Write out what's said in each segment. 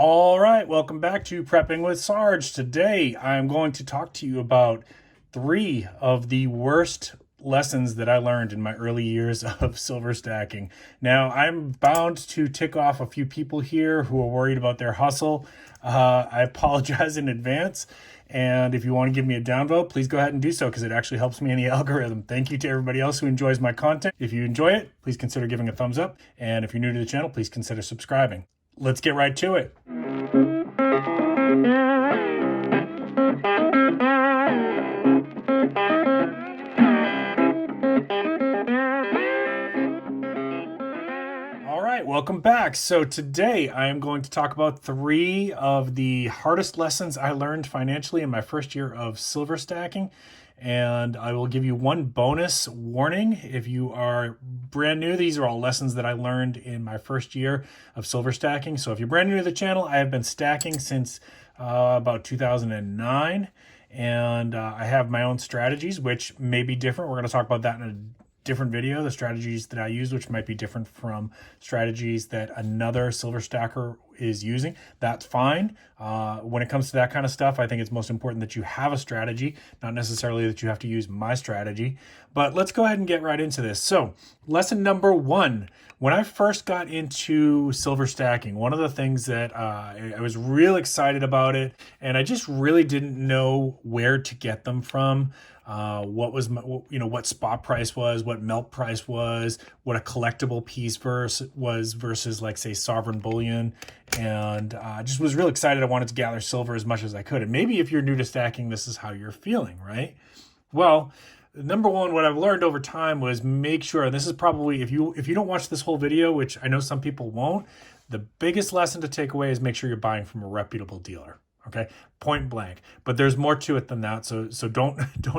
All right, welcome back to Prepping with Sarge. Today, I'm going to talk to you about 3 of the worst lessons that I learned in my early years of silver stacking. Now, I'm bound to tick off a few people here who are worried about their hustle. I apologize in advance. And if you want to give me a downvote, please go ahead and do so because it actually helps me in the algorithm. Thank you to everybody else who enjoys my content. If you enjoy it, please consider giving a thumbs up. And if you're new to the channel, please consider subscribing. Let's get right to it. All right, welcome back. So today I am going to talk about 3 of the hardest lessons I learned financially in my first year of silver stacking. And I will give you one bonus warning. If you are brand new, these are all lessons that I learned in my first year of silver stacking. So if you're brand new to the channel, I have been stacking since about 2009. And I have my own strategies, which may be different. We're going to talk about that in a different video, the strategies that I use, which might be different from strategies that another silver stacker is using. That's fine. When it comes to that kind of stuff, I think it's most important that you have a strategy, not necessarily that you have to use my strategy. But let's go ahead and get right into this. So lesson number 1, when I first got into silver stacking, one of the things that I was real excited about it, and I just really didn't know where to get them from. What was, what spot price was, what melt price was, what a collectible piece was versus, like, say, sovereign bullion. And I just was real excited. I wanted to gather silver as much as I could. And maybe if you're new to stacking, this is how you're feeling, right? Well, number 1, what I've learned over time was make sure, and this is probably, if you don't watch this whole video, which I know some people won't, the biggest lesson to take away is make sure you're buying from a reputable dealer. Okay, point blank. But there's more to it than that. So don't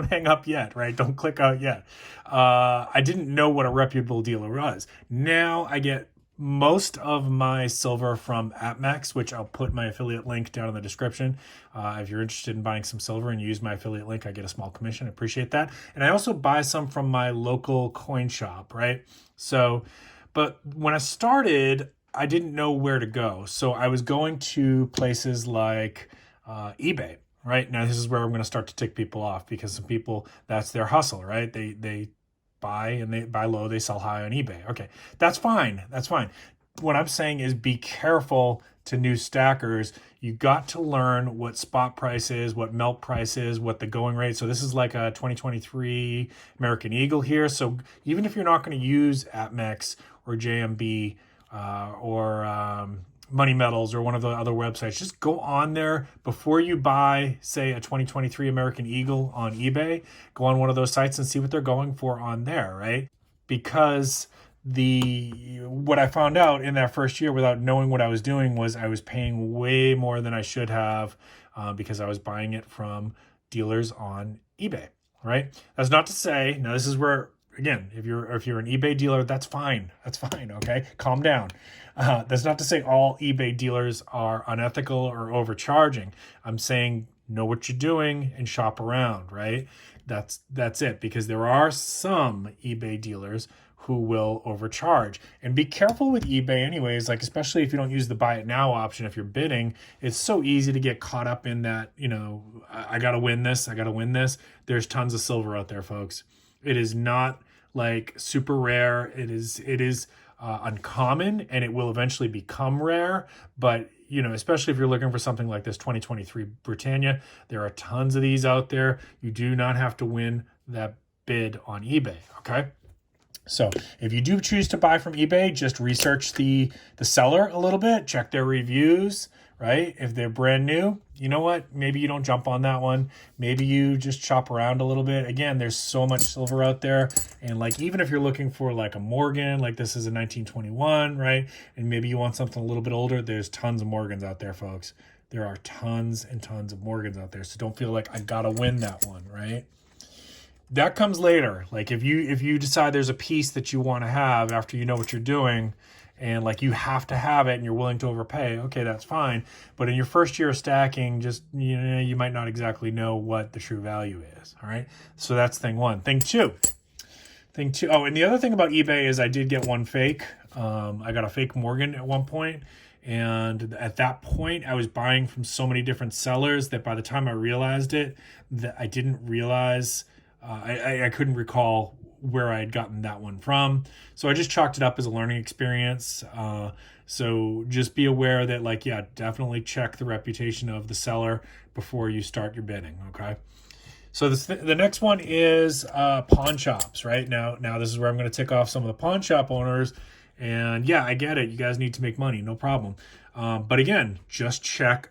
hang up yet, right? Don't click out yet. I didn't know what a reputable dealer was. Now I get most of my silver from Apmex, which I'll put my affiliate link down in the description. If you're interested in buying some silver and you use my affiliate link, I get a small commission. I appreciate that. And I also buy some from my local coin shop, right? So, but when I started, I didn't know where to go. So I was going to places like eBay, right? Now this is where I'm going to start to tick people off because some people, that's their hustle, right? They buy and they buy low, they sell high on eBay. Okay, that's fine. That's fine. What I'm saying is be careful to new stackers. You got to learn what spot price is, what melt price is, what the going rate. So this is like a 2023 American Eagle here. So even if you're not going to use Apmex or JMB or Money Metals or one of the other websites, just go on there before you buy, say, a 2023 American Eagle on eBay. Go on one of those sites and see what they're going for on there, right? Because what I found out in that first year without knowing what I was doing was I was paying way more than I should have because I was buying it from dealers on eBay, right? That's not to say, now this is where, again, if you're an eBay dealer, that's fine. That's fine, okay? Calm down. That's not to say all eBay dealers are unethical or overcharging. I'm saying know what you're doing and shop around, right? That's it, because there are some eBay dealers who will overcharge. And be careful with eBay anyways, like especially if you don't use the buy it now option. If you're bidding, it's so easy to get caught up in that, I gotta win this, I gotta win this. There's tons of silver out there, folks. It is not like super rare. It is uncommon, and it will eventually become rare. But especially if you're looking for something like this 2023 Britannia, there are tons of these out there. You do not have to win that bid on eBay. Okay. So if you do choose to buy from eBay, just research the seller a little bit, check their reviews, right? If they're brand new, you know what? Maybe you don't jump on that one. Maybe you just shop around a little bit. Again, there's so much silver out there. And like, even if you're looking for like a Morgan, like this is a 1921, right? And maybe you want something a little bit older, there's tons of Morgans out there, folks. There are tons and tons of Morgans out there. So don't feel like I gotta win that one, right? That comes later. Like if you decide there's a piece that you want to have after you know what you're doing, and like you have to have it and you're willing to overpay, okay, that's fine. But in your first year of stacking, just you might not exactly know what the true value is. All right. So that's thing 1. Thing two. Oh, and the other thing about eBay is I did get one fake. I got a fake Morgan at one point, And at that point, I was buying from so many different sellers that by the time I realized it, that I didn't realize, I couldn't recall where I had gotten that one from. So I just chalked it up as a learning experience. So just be aware that, like, yeah, definitely check the reputation of the seller before you start your bidding, okay? So the next one is pawn shops, right? Now this is where I'm going to tick off some of the pawn shop owners. And yeah, I get it. You guys need to make money, no problem. But again, just check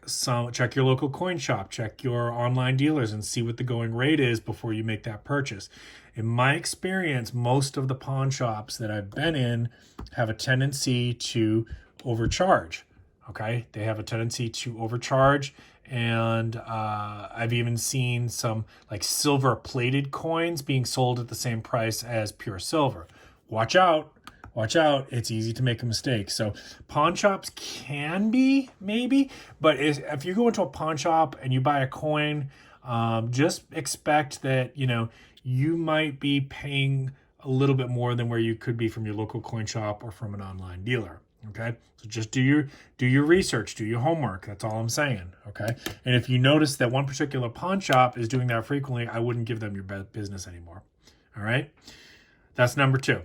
your local coin shop, check your online dealers, and see what the going rate is before you make that purchase. In my experience, most of the pawn shops that I've been in have a tendency to overcharge. Okay, they have a tendency to overcharge. And I've even seen some like silver plated coins being sold at the same price as pure silver. Watch out. Watch out. It's easy to make a mistake. So pawn shops can be maybe, but if you go into a pawn shop and you buy a coin, just expect that, you might be paying a little bit more than where you could be from your local coin shop or from an online dealer. Okay, so just do your research, do your homework. That's all I'm saying. Okay, and if you notice that one particular pawn shop is doing that frequently, I wouldn't give them your business anymore. All right, that's number 2.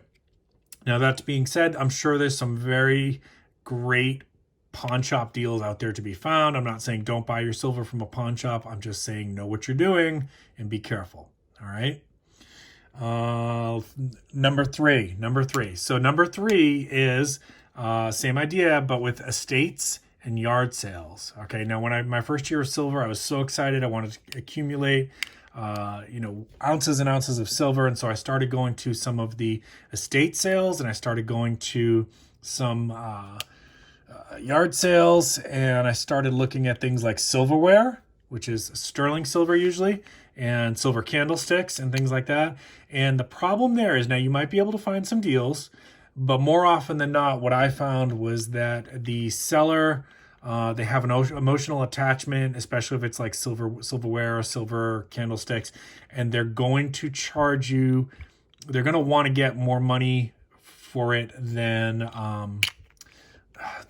Now, that being said, I'm sure there's some very great pawn shop deals out there to be found. I'm not saying don't buy your silver from a pawn shop. I'm just saying know what you're doing and be careful. All right. Number three. So number 3 is same idea, but with estates and yard sales. Okay. Now, when my first year of silver, I was so excited. I wanted to accumulate ounces and ounces of silver. And so I started going to some of the estate sales, and I started going to some yard sales, and I started looking at things like silverware, which is sterling silver usually, and silver candlesticks and things like that. And the problem there is, now you might be able to find some deals, but more often than not, what I found was that the seller, they have an emotional attachment, especially if it's like silverware or silver candlesticks, and they're going to charge you. They're going to want to get more money for it than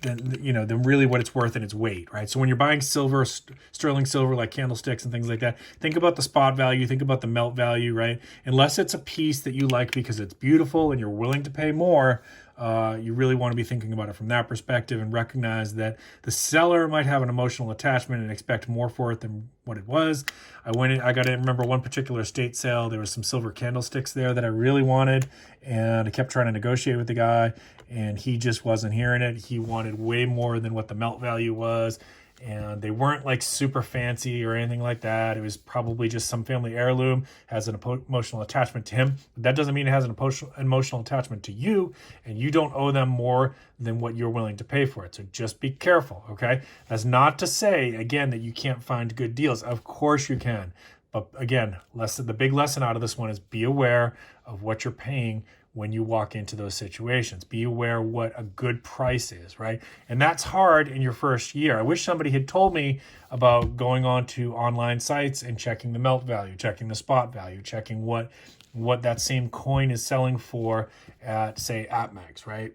really what it's worth in its weight, right? So when you're buying silver, sterling silver, like candlesticks and things like that, think about the spot value, think about the melt value, right? Unless it's a piece that you like because it's beautiful and you're willing to pay more, you really want to be thinking about it from that perspective and recognize that the seller might have an emotional attachment and expect more for it than what it was. I remember one particular estate sale, there was some silver candlesticks there that I really wanted, and I kept trying to negotiate with the guy, and he just wasn't hearing it. He wanted way more than what the melt value was, and they weren't like super fancy or anything like that. It was probably just some family heirloom, has an emotional attachment to him. But that doesn't mean it has an emotional attachment to you, and you don't owe them more than what you're willing to pay for it. So just be careful, okay? That's not to say, again, that you can't find good deals. Of course you can. But again, the big lesson out of this one is be aware of what you're paying when you walk into those situations. Be aware what a good price is, right? And that's hard in your first year. I wish somebody had told me about going on to online sites and checking the melt value, checking the spot value, checking what that same coin is selling for at, say, Apmex, right?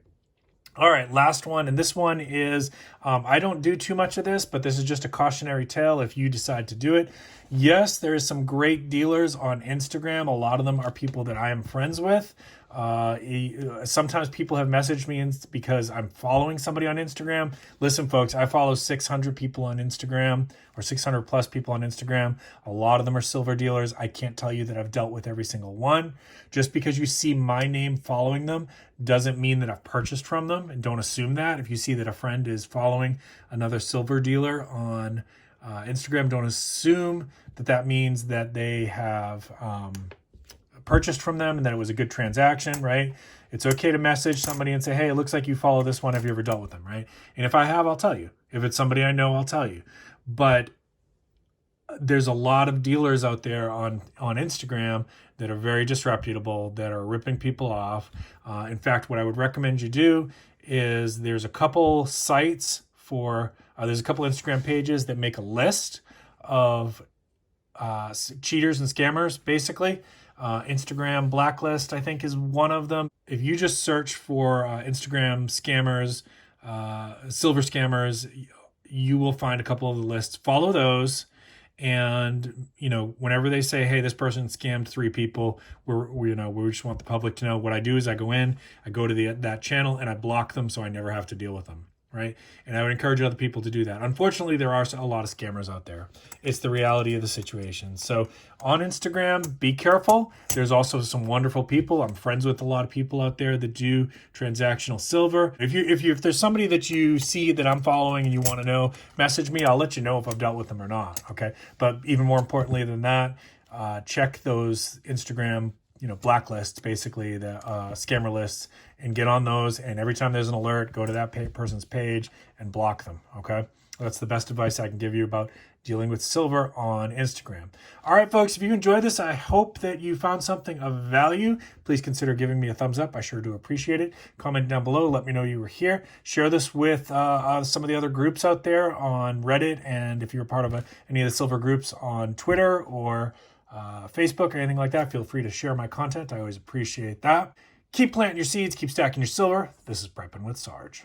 All right, last one. And this one is, I don't do too much of this, but this is just a cautionary tale if you decide to do it. Yes, there is some great dealers on Instagram. A lot of them are people that I am friends with. Sometimes people have messaged me because I'm following somebody on Instagram. Listen, folks, I follow 600 people on Instagram, or 600 plus people on Instagram. A lot of them are silver dealers. I can't tell you that I've dealt with every single one. Just because you see my name following them doesn't mean that I've purchased from them, and don't assume that. If you see that a friend is following another silver dealer on Instagram, don't assume that means that they have purchased from them and that it was a good transaction, right? It's okay to message somebody and say, hey, it looks like you follow this one. Have you ever dealt with them, right? And if I have, I'll tell you. If it's somebody I know, I'll tell you. But there's a lot of dealers out there on Instagram that are very disreputable, that are ripping people off. In fact, what I would recommend you do is there's a couple sites there's a couple Instagram pages that make a list of cheaters and scammers, basically. Instagram Blacklist, I think, is one of them. If you just search for Instagram scammers, silver scammers, you will find a couple of the lists. Follow those. And, whenever they say, hey, this person scammed 3 people, we just want the public to know. What I do is I go to that channel and I block them so I never have to deal with them. Right. And I would encourage other people to do that. Unfortunately, there are a lot of scammers out there. It's the reality of the situation. So on Instagram, be careful. There's also some wonderful people. I'm friends with a lot of people out there that do transactional silver. If there's somebody that you see that I'm following and you want to know, message me. I'll let you know if I've dealt with them or not. Okay. But even more importantly than that, check those Instagram blacklists, basically the scammer lists, and get on those. And every time there's an alert, go to that person's page and block them. Okay. That's the best advice I can give you about dealing with silver on Instagram. All right, folks, if you enjoyed this, I hope that you found something of value. Please consider giving me a thumbs up. I sure do appreciate it. Comment down below. Let me know you were here. Share this with some of the other groups out there on Reddit. And if you're a part of any of the silver groups on Twitter or Facebook or anything like that, feel free to share my content. I always appreciate that. Keep planting your seeds, keep stacking your silver. This is Prepping with Sarge.